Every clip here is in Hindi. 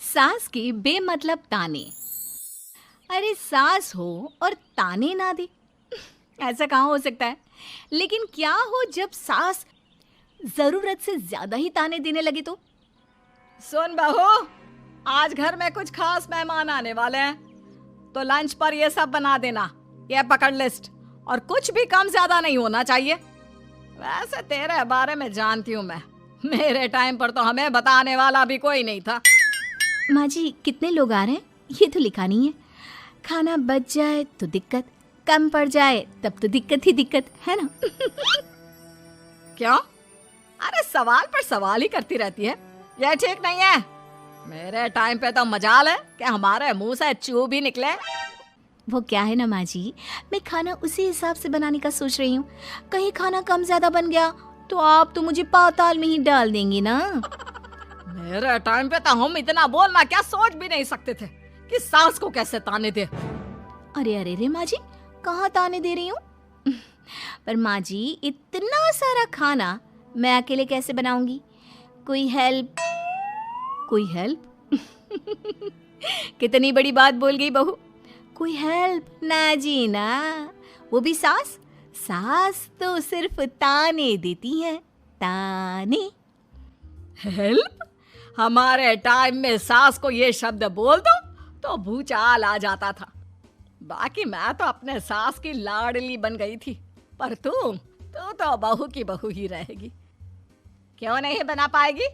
सास के बेमतलब ताने। अरे सास हो और ताने ना दे, ऐसा कहाँ हो सकता है। लेकिन क्या हो जब सास जरूरत से ज्यादा ही ताने देने लगे तो। सुन बहू, आज घर में कुछ खास मेहमान आने वाले हैं, तो लंच पर ये सब बना देना। ये पकड़ लिस्ट, और कुछ भी कम ज्यादा नहीं होना चाहिए। वैसे तेरे बारे में जानती हूँ मैं, मेरे टाइम पर तो हमें बताने वाला भी कोई नहीं था। माँ जी कितने लोग आ रहे हैं ये तो लिखा नहीं है। खाना बच जाए तो दिक्कत, कम पड़ जाए तब तो दिक्कत ही दिक्कत है ना। क्यों? अरे सवाल पर सवाल ही करती रहती है, ये ठीक नहीं है। मेरे टाइम पे तो मजाल है कि हमारे मुंह से चू भी निकले। वो क्या है ना माँ जी, मैं खाना उसी हिसाब से बनाने का सोच रही हूँ। कहीं खाना कम ज्यादा बन गया तो आप तो मुझे पाताल में ही डाल देंगी ना। मेरे टाइम पे तो हम इतना बोलना क्या सोच भी नहीं सकते थे कि सास को कैसे ताने दे। अरे अरे रे माँ जी, कहाँ ताने दे रही हूँ। पर माँ जी इतना सारा खाना मैं अकेले कैसे बनाऊंगी। कोई हेल्प, कोई हेल्प। कितनी बड़ी बात बोल गई बहू। कोई हेल्प ना जी ना, वो भी सास। सास तो सिर्फ ताने देती है, ताने। हेल्प? हमारे टाइम में सास को ये शब्द बोल दो तो भूचाल आ जाता था। बाकी मैं तो अपने सास की लाडली बन गई थी, पर तू तो बहू की बहू ही रहेगी। क्यों नहीं बना पाएगी?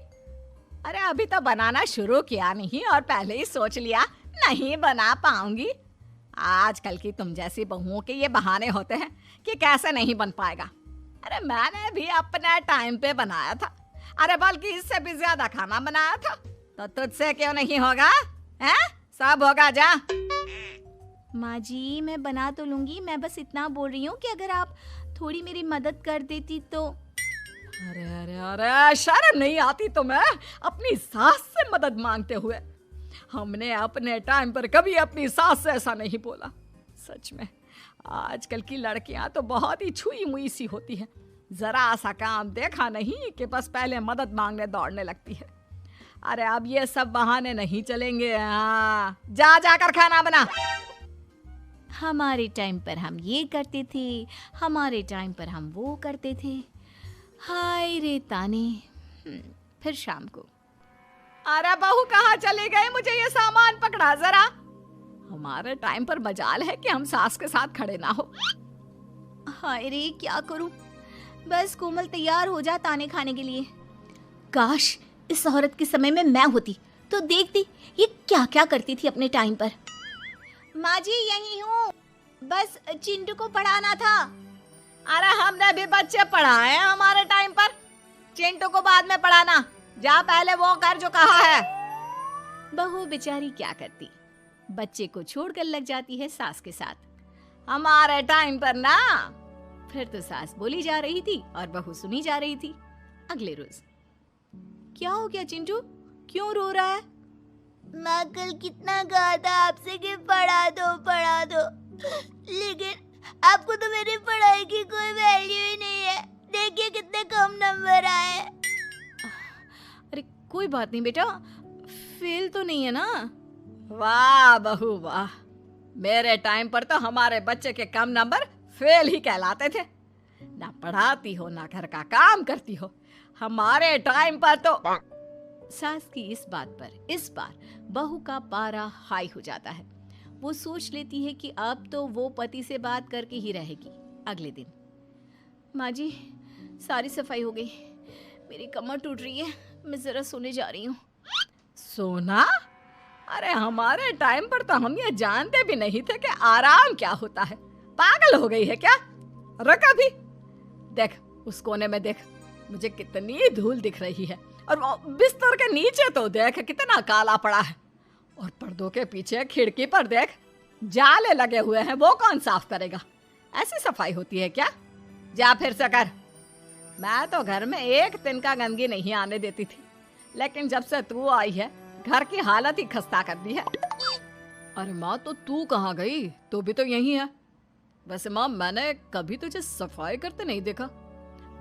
अरे अभी तो बनाना शुरू किया नहीं और पहले ही सोच लिया नहीं बना पाऊंगी। आजकल की तुम जैसी बहुओं के ये बहाने होते हैं कि कैसे नहीं बन पाएगा। अरे मैंने भी अपने टाइम पे बनाया था, अरे बल्कि इससे भी ज्यादा खाना बनाया था, तो तुझसे क्यों नहीं होगा? हैं? सब होगा जा। माँ जी मैं बना तो लूंगी, मैं बस इतना बोल रही हूँ कि अगर आप थोड़ी मेरी मदद कर देती तो। अरे अरे अरे, शर्म नहीं आती तुम्हें अपनी सास से मदद मांगते हुए? हमने अपने टाइम पर कभी अपनी सास से ऐसा नहीं बोला। सच में आजकल की लड़कियां तो बहुत ही छुई मुई सी होती है। जरा सा काम देखा नहीं कि बस पहले मदद मांगने दौड़ने लगती है। अरे अब ये सब बहाने नहीं चलेंगे। हाँ, जा जाकर खाना बना। हमारे टाइम पर हम ये करते थे, हमारे टाइम पर हम वो करते थे। हाय रे ताने। फिर शाम को। अरे बहू कहाँ चले गए? मुझे ये सामान पकड़ा जरा। हमारे टाइम पर मजाल है कि हम सास के साथ खड़े ना हो। हाय रे क्या करूं, बस कोमल तैयार हो जा ताने खाने के लिए। काश इस औरत के समय में मैं होती तो देखती ये क्या क्या करती थी अपने टाइम पर। माँ जी यही हूँ, बस चिंटू को पढ़ाना था। अरे हमने भी बच्चे पढ़ाए हैं हमारे टाइम पर, चिंटू को बाद में पढ़ाना। जा पहले वो कर जो कहा है। बहू बेचारी क्या करती, बच्चे को छोड़कर लग जाती है सास के साथ। हमारे टाइम पर ना। फिर तो सास बोली जा रही थी और बहू सुनी जा रही थी। अगले रोज। क्या हो गया चिंटू, क्यों रो रहा है? माँ कल कितना कहा था आपसे कि पढ़ा दो, लेकिन आपको तो मेरी पढ़ाई की कोई वैल्यू ही नहीं है। देखिए कितने कम नंबर आए। अरे कोई बात नहीं बेटा, फेल तो नहीं है ना। वाह बहू वाह, मेरे टाइम पर तो हमारे बच्चे के कम नंबर फेल ही कहलाते थे। ना पढ़ाती हो ना घर का काम करती हो। हमारे टाइम पर तो। सास की इस बात पर इस बार बहू का पारा हाई हो जाता है। वो सोच लेती है कि अब तो वो पति से बात करके ही रहेगी। अगले दिन। माँ जी सारी सफाई हो गई, मेरी कमर टूट रही है, मैं जरा सोने जा रही हूँ। सोना? अरे हमारे टाइम पर तो हम ये जानते भी नहीं थे कि आराम क्या होता है। पागल हो गई है क्या? रुक अभी, देख उस कोने में देख, मुझे कितनी धूल दिख रही है। और वो बिस्तर के नीचे तो देख कितना काला पड़ा है। और पर्दों के पीछे खिड़की पर देख जाले लगे हुए हैं, वो कौन साफ करेगा? ऐसी सफाई होती है क्या? जा फिर से कर। मैं तो घर में एक दिन का गंदगी नहीं आने देती थी, लेकिन जब से तू आई है घर की हालत ही खस्ता कर दी है। अरे माँ तो तू कहाँ गई? तू भी तो यही है। वैसे माँ मैंने कभी तुझे सफाई करते नहीं देखा।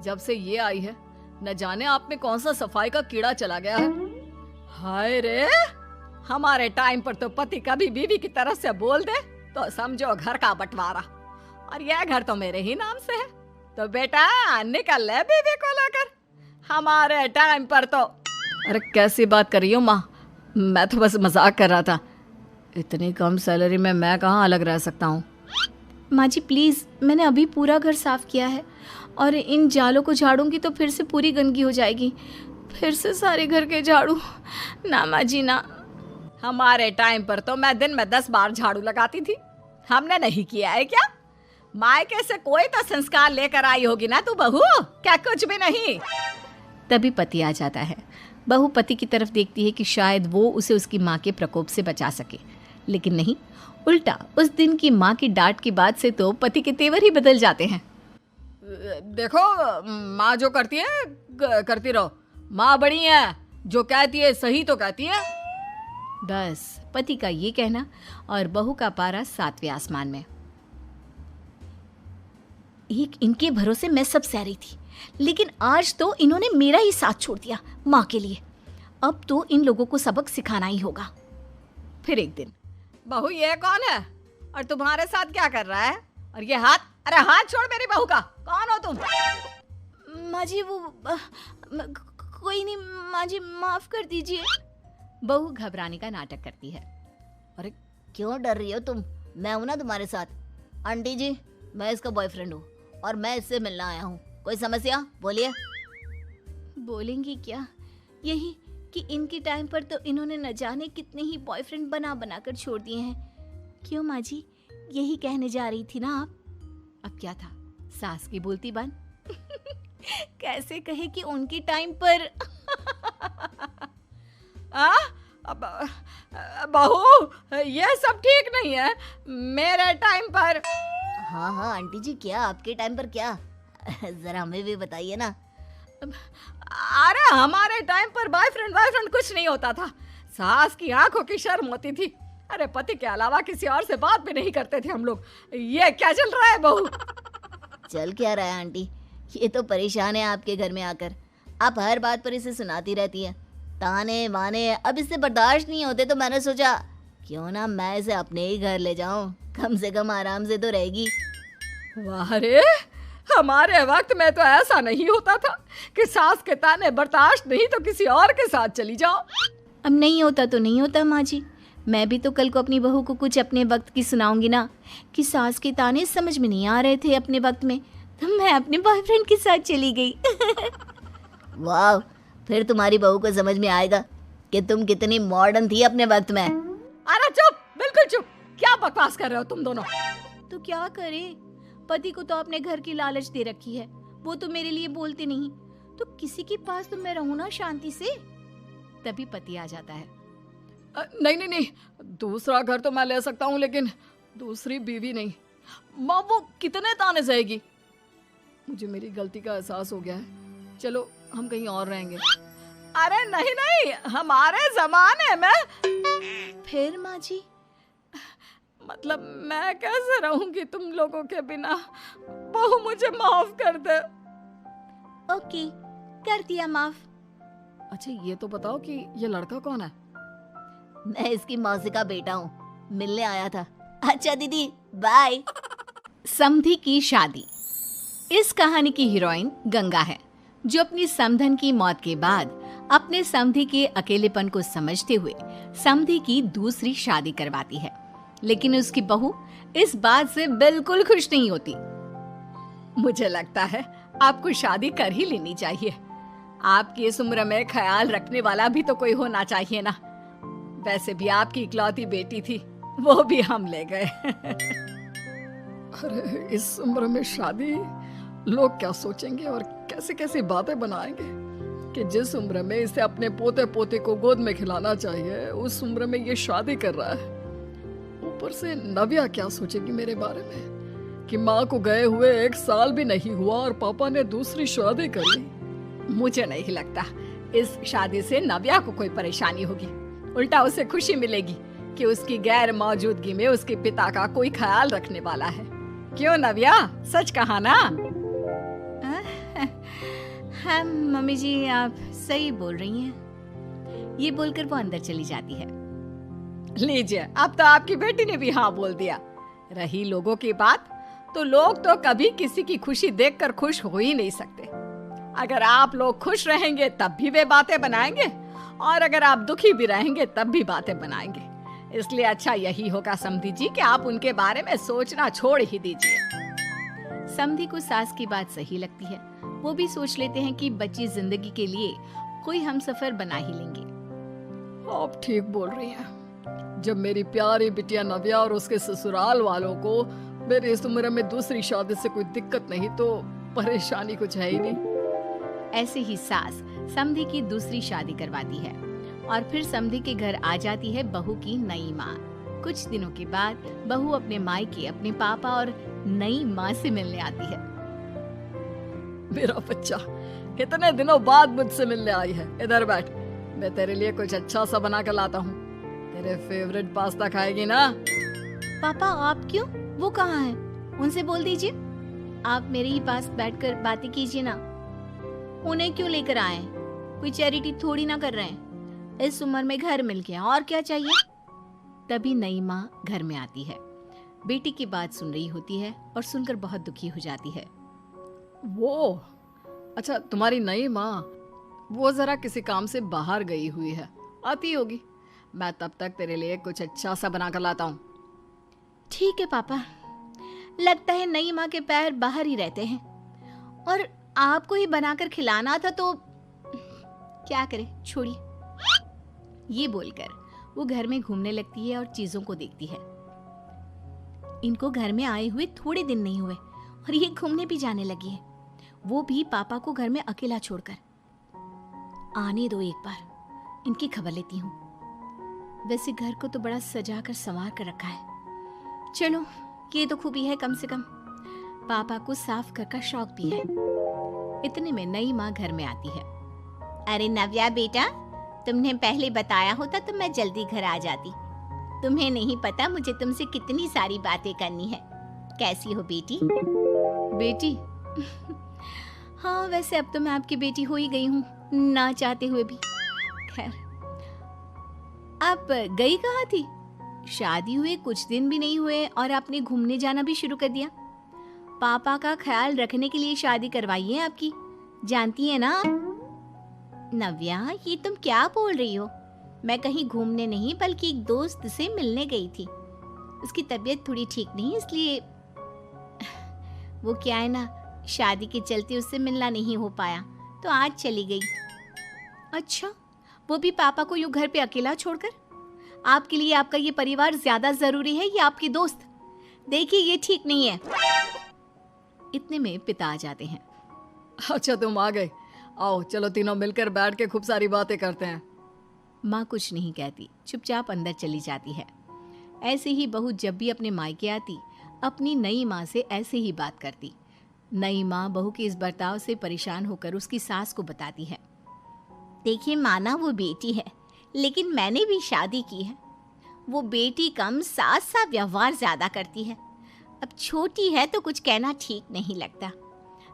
जब से ये आई है न जाने आप में कौन सा सफाई का कीड़ा चला गया है। हाय रे, हमारे टाइम पर तो पति कभी बीवी की तरफ से बोल दे तो समझो घर का बंटवारा, और यह घर तो मेरे ही नाम से है। तो बेटा निकल ले बीवी को लेकर। हमारे टाइम पर तो। अरे कैसी बात कर रही हो माँ, मैं तो बस मजाक कर रहा था। इतनी कम सैलरी में मैं कहाँ अलग रह सकता हूँ। माँ जी प्लीज़, मैंने अभी पूरा घर साफ किया है और इन जालों को झाड़ूंगी तो फिर से पूरी गंदगी हो जाएगी। फिर से सारे घर के झाड़ू। ना माँ जी ना। हमारे टाइम पर तो मैं दिन में 10 बार झाड़ू लगाती थी। हमने नहीं किया है क्या? मायके से कोई तो संस्कार लेकर आई होगी ना तू बहू, क्या कुछ भी नहीं। तभी पति आ जाता है। बहू पति की तरफ देखती है कि शायद वो उसे उसकी माँ के प्रकोप से बचा सके, लेकिन नहीं, उल्टा उस दिन की माँ की डांट की बात से तो पति के तेवर ही बदल जाते हैं। देखो माँ जो करती है करती रहो। माँ बड़ी है, जो कहती है सही तो कहती है। बस पति का ये कहना और बहू का पारा 7वें आसमान में। एक इनके भरोसे मैं सब सह रही थी, लेकिन आज तो इन्होंने मेरा ही साथ छोड़ दिया माँ के लिए। अब तो इन लोगों को सबक सिखाना ही होगा। फिर एक दिन, बहू ये कौन है और तुम्हारे साथ क्या कर रहा है? और ये हाथ, अरे हाथ छोड़ मेरी बहू का। कौन हो तुम? माँ जी वो कोई नहीं माँ जी, माफ कर दीजिए। बहू घबराने का नाटक करती है। अरे क्यों डर रही हो तुम? मैं हूं ना तुम्हारे साथ। आंटी जी, मैं इसका बॉयफ्रेंड हूँ और मैं इससे मिलना आया हूँ। कोई समस्या? बोलिए। बोलेंगी क्या? यही कि इनके टाइम पर तो इन्होंने न जाने कितने ही बॉयफ्रेंड बना बना कर छोड़ दिए हैं। क्यों माँ जी, यही कहने जा रही थी ना आप? अब क्या था, सास की बोलती बन। कैसे कहे कि उनके टाइम पर। बहू ये सब ठीक नहीं है। मेरे टाइम पर। हाँ हाँ आंटी जी, क्या आपके टाइम पर क्या? जरा हमें भी बताइए ना। अरे हमारे टाइम पर बॉयफ्रेंड कुछ नहीं होता था। सास की आंखों की शर्म होती थी। अरे पति के अलावा किसी और से बात भी नहीं करते थे हम लोग। ये क्या चल रहा है बहू? चल क्या रहा है आंटी? ये तो परेशान है आपके घर में आकर। आप हर बात पर इसे सुनाती रहती है, ताने माने। अब इससे बर्दाश्त नहीं होते तो मैंने सोचा क्यों ना मैं इसे अपने ही घर ले जाऊं, कम से कम आराम से तो रहेगी। वाह रे, हमारे वक्त में तो ऐसा नहीं होता था कि सास के ताने बर्दाश्त नहीं तो किसी और के साथ चली जाओ। अब नहीं होता तो नहीं होता माँ जी। मैं भी तो कल को अपनी बहू को कुछ अपने वक्त की सुनाऊंगी ना कि सास के ताने समझ में नहीं आ रहे थे अपने वक्त में, तो मैं अपने बॉयफ्रेंड के साथ चली गई। वाह, फिर तुम्हारी बहू को समझ में आएगा कि तुम कितनी मॉडर्न थी अपने वक्त में। अरे चुप, बिल्कुल चुप। क्या बकवास कर रहे हो तुम दोनों? तो क्या करे, पति को तो अपने घर की लालच दे रखी है, वो तो मेरे लिए बोलते नहीं, तो किसी के पास तो मैं रहूं ना शांति से। तभी पति आ जाता है। नहीं, दूसरा घर तो मैं ले सकता हूँ, लेकिन दूसरी बीवी नहीं। माँ वो कितने ताने सहेगी? मुझे मेरी गलती का एहसास हो गया है। चलो हम कहीं और रहेंगे। अरे नहीं, हमारे जमाने में। फिर माँ जी? मतलब मैं कैसे रहूंगी तुम लोगों के बिना? बहू मुझे माफ कर दे। ओके, कर दिया माफ। अच्छा ये तो बताओ कि ये लड़का कौन है? मैं इसकी मौसी का बेटा हूँ, मिलने आया था। अच्छा दीदी, बाय। समधी की शादी। इस कहानी की हीरोइन गंगा है, जो अपनी समधन की मौत के बाद अपने समधी के अकेलेपन को समझते हुए समधी की दूसरी शादी करवाती है। लेकिन उसकी बहू इस बात से बिल्कुल खुश नहीं होती। मुझे लगता है आपको शादी कर ही लेनी चाहिए। आपकी इस उम्र में ख्याल रखने वाला भी तो कोई होना चाहिए ना। वैसे भी आपकी इकलौती बेटी थी, वो भी हम ले गए। अरे इस उम्र में शादी, लोग क्या सोचेंगे और कैसे कैसे बातें बनाएंगे कि जिस उम्र में इसे अपने पोते पोते को गोद में खिलाना चाहिए, उस उम्र में ये शादी कर रहा है। ऊपर से नव्या क्या सोचेगी मेरे बारे में कि माँ को गए हुए 1 साल भी नहीं हुआ और पापा ने दूसरी शादी कर ली। मुझे नहीं लगता इस शादी से नव्या को कोई परेशानी होगी। उल्टा उसे खुशी मिलेगी कि उसकी गैर मौजूदगी में उसके पिता का कोई ख्याल रखने वाला है। क्यों नव्या, सच कहा ना? हाँ मम्मी जी, आप सही बोल रही हैं। ये बोलकर वो अंदर चली जाती है। लीजिए, अब तो आपकी बेटी ने भी हाँ बोल दिया। रही लोगों की बात, तो लोग तो कभी किसी की खुशी देखकर खुश हो ही नहीं सकते। अगर आप लोग खुश रहेंगे तब भी वे बातें बनाएंगे, और अगर आप दुखी भी रहेंगे तब भी बातें बनाएंगे। इसलिए अच्छा यही होगा समधी जी कि आप उनके बारे में सोचना छोड़ ही दीजिए। समधी को सास की बात सही लगती है। वो भी सोच लेते हैं कि बच्ची जिंदगी के लिए कोई हमसफर बना ही लेंगे। आप ठीक बोल रही हैं। जब मेरी प्यारी बिटिया नव्या और उसके ससुराल वालों को मेरी इस उम्र में दूसरी शादी से कोई दिक्कत नहीं, तो परेशानी कुछ है ही नहीं। ऐसे ही सास समधी की दूसरी शादी करवाती है और फिर समधी के घर आ जाती है बहू की नई माँ। कुछ दिनों के बाद बहू अपने मायके अपने पापा और नई माँ से मिलने आती है। मेरा बच्चा कितने दिनों बाद मुझसे मिलने आई है। इधर बैठ, मैं तेरे लिए कुछ अच्छा सा बना कर लाता हूँ। तेरे फेवरेट पास्ता खाएगी ना? पापा आप क्यों? वो कहाँ है? उनसे बोल दीजिए आप मेरे ही पास बैठकर बातें कीजिए ना। उन्हें क्यों लेकर आए? कोई चैरिटी थोड़ी ना कर रहे हैं। इस उम्र में घर मिल गया, और क्या चाहिए? तभी नई माँ घर में आती है। बेटी की बात सुन रही होती है और सुनकर बहुत दुखी हो जाती है। वो अच्छा, तुम्हारी नई माँ वो जरा किसी काम से बाहर गई हुई है, आती होगी। मैं तब तक तेरे लिए कुछ अच्छा सा बना कर लाता हूँ। ठीक है पापा। लगता है नई माँ के पैर बाहर ही रहते हैं, और आपको ही बनाकर खिलाना था तो क्या करे, छोड़िए। ये बोलकर वो घर में घूमने लगती है और चीजों को देखती है। इनको घर में आए हुए थोड़े दिन नहीं हुए और ये घूमने भी जाने लगी है, वो भी पापा को घर में अकेला छोड़कर। आने दो, एक बार इनकी खबर लेती हूँ। वैसे घर को तो बड़ा सजा कर संवार कर रखा है। चलो, ये तो खूबी है, कम से कम पापा को साफ घर का शौक भी है। इतने में नई माँ घर में आती है। अरे नव्या बेटा, तुमने पहले बताया होता तो मैं जल्दी घर आ जाती। तुम्हें नहीं पता मुझे तुमसे कितनी सारी बातें करनी है। कैसी हो बेटी? बेटी? हाँ, वैसे अब तो मैं आपकी बेटी हो ही गई हूँ, ना चाहते हुए भी। खैर, आप गई कहाँ थी? शादी हुए कुछ दिन भी नहीं हुए और आपने घूमने जाना भी शुरू कर दिया। पापा का ख्याल रखने के लिए शादी करवाई है आपकी, जानती है ना आप? नव्या, ये तुम क्या बोल रही हो? मैं कहीं घूमने नहीं बल्कि एक दोस्त से मिलने गई थी। उसकी तबीयत थोड़ी ठीक नहीं, इसलिए वो क्या है ना, शादी के चलते उससे मिलना नहीं हो पाया तो आज चली गई। अच्छा, वो भी पापा को यूं घर पे अकेला छोड़कर? आपके लिए आपका ये परिवार ज्यादा जरूरी है या आपके दोस्त? देखिए, ये ठीक नहीं है। इतने में पिता आ जाते हैं। अच्छा, तुम आ गए। आओ, चलो तीनों मिलकर बैठ के खूब सारी बातें करते हैं। माँ कुछ नहीं कहती, चुपचाप अंदर चली जाती है। ऐसे ही बहू जब भी अपने मायके आती, अपनी नई माँ से ऐसे ही बात करती। नई माँ बहू के इस बर्ताव से परेशान होकर उसकी सास को बताती है। देखिए माना, वो बेटी है, लेकिन मैंने भी शादी की है। वो बेटी कम, सास सा व्यवहार ज्यादा करती है। अब छोटी है तो कुछ कहना ठीक नहीं लगता।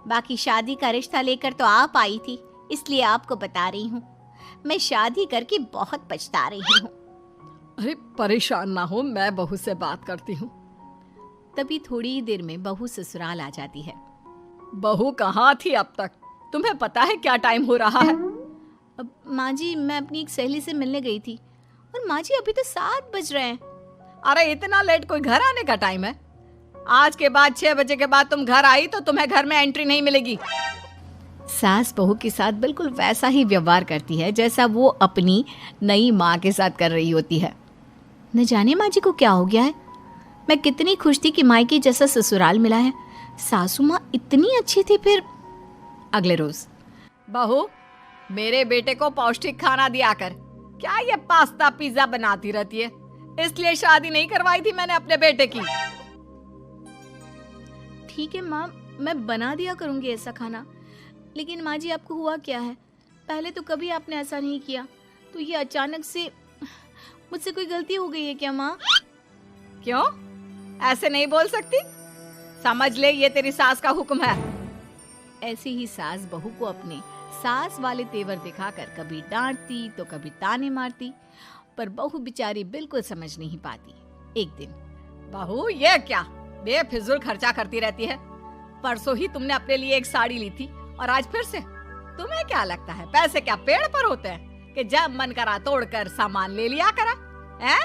बाकी शादी का रिश्ता लेकर तो आप आई थी, इसलिए आपको बता रही हूँ। मैं शादी करके बहुत पछता रही हूँ। अरे परेशान ना हो, मैं बहू से बात करती हूँ। तभी थोड़ी ही देर में बहू ससुराल आ जाती है। बहू कहाँ थी अब तक? तुम्हें पता है क्या टाइम हो रहा है? अब माँ जी, मैं अपनी एक सहेली से मिलने गई थी, और माँ जी अभी तो 7 बज रहे हैं। अरे इतना लेट कोई घर आने का टाइम है? आज के बाद 6 बजे के बाद तुम घर आई तो तुम्हें घर में एंट्री नहीं मिलेगी। सास बहू के साथ बिल्कुल वैसा ही व्यवहार करती है जैसा वो अपनी नई माँ के साथ कर रही होती है। न जाने माँ जी को क्या हो गया है। मैं कितनी खुश थी कि मायके जैसा ससुराल मिला है। सासू माँ इतनी अच्छी थी। फिर अगले रोज, बहू, मेरे बेटे को पौष्टिक खाना दिया कर। क्या ये पास्ता पिज्जा बनाती रहती है? इसलिए शादी नहीं करवाई थी मैंने अपने बेटे की। ठीक है माँ, मैं बना दिया करूंगी ऐसा खाना। लेकिन माँ जी, आपको हुआ क्या है? पहले तो कभी आपने ऐसा नहीं किया, तो ये अचानक से मुझसे कोई गलती हो गई है क्या माँ? क्यों? ऐसे नहीं बोल सकती। समझ ले, ये तेरी सास का हुक्म है। ऐसे ही सास बहू को अपने सास वाले तेवर दिखाकर कभी डांटती तो कभी ताने मारती, पर बहू बेचारी बिल्कुल समझ नहीं पाती। एक दिन, बहू ये क्या बेफिजूल खर्चा करती रहती है? परसों ही तुमने अपने लिए एक साड़ी ली थी और आज फिर से। तुम्हें क्या लगता है पैसे क्या पेड़ पर होते हैं कि जब मन करा तोड़कर सामान ले लिया करा? हैं?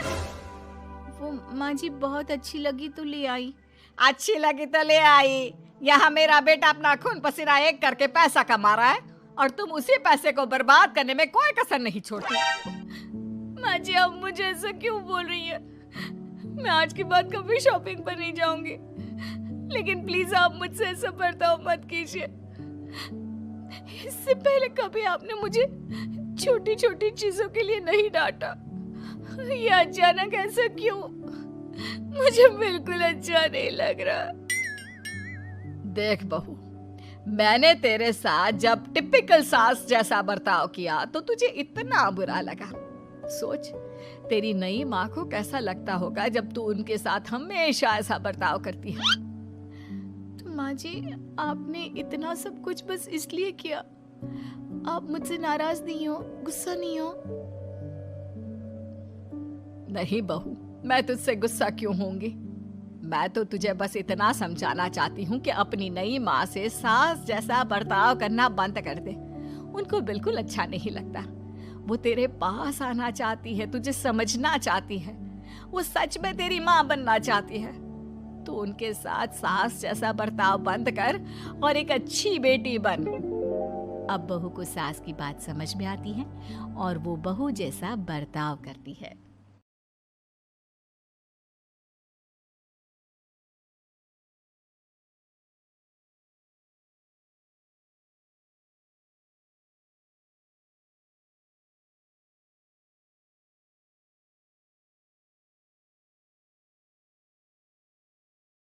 वो माँ जी बहुत अच्छी लगी तो ले आई। अच्छी लगी तो ले आई। यहाँ मेरा बेटा अपना खून पसीना एक करके पैसा कमा रहा है और तुम उसी पैसे को बर्बाद करने में कोई कसर नहीं छोड़ती। माँ जी आप मुझे ऐसा क्यों बोल रही है? मैं आज के बाद कभी शॉपिंग पर नहीं जाऊंगी, लेकिन प्लीज आप मुझसे ऐसा बर्ताव मत कीजिए। इससे पहले कभी आपने मुझे छोटी छोटी चीजों के लिए नहीं डांटा। ये अचानक ऐसा क्यों? मुझे बिल्कुल अच्छा नहीं लग रहा। देख बहू, मैंने तेरे साथ जब टिपिकल सास जैसा बर्ताव किया तो तुझे इतना बुरा लगा। सोच तेरी नई माँ को कैसा लगता होगा जब तू उनके साथ हमेशा ऐसा बर्ताव करती है। तो माँ जी आपने इतना सब कुछ बस इसलिए किया? आप मुझसे नाराज नहीं हो, गुस्सा नहीं हो? नहीं बहू, मैं तुझसे गुस्सा क्यों होंगी? मैं तो तुझे बस इतना समझाना चाहती हूँ कि अपनी नई माँ से सास जैसा बर्ताव करना बंद कर दे। उनको बिल्कुल अच्छा नहीं लगता। वो तेरे पास आना चाहती है, तुझे समझना चाहती है, वो सच में तेरी माँ बनना चाहती है। तो उनके साथ सास जैसा बर्ताव बंद कर और एक अच्छी बेटी बन। अब बहू को सास की बात समझ में आती है और वो बहू जैसा बर्ताव करती है।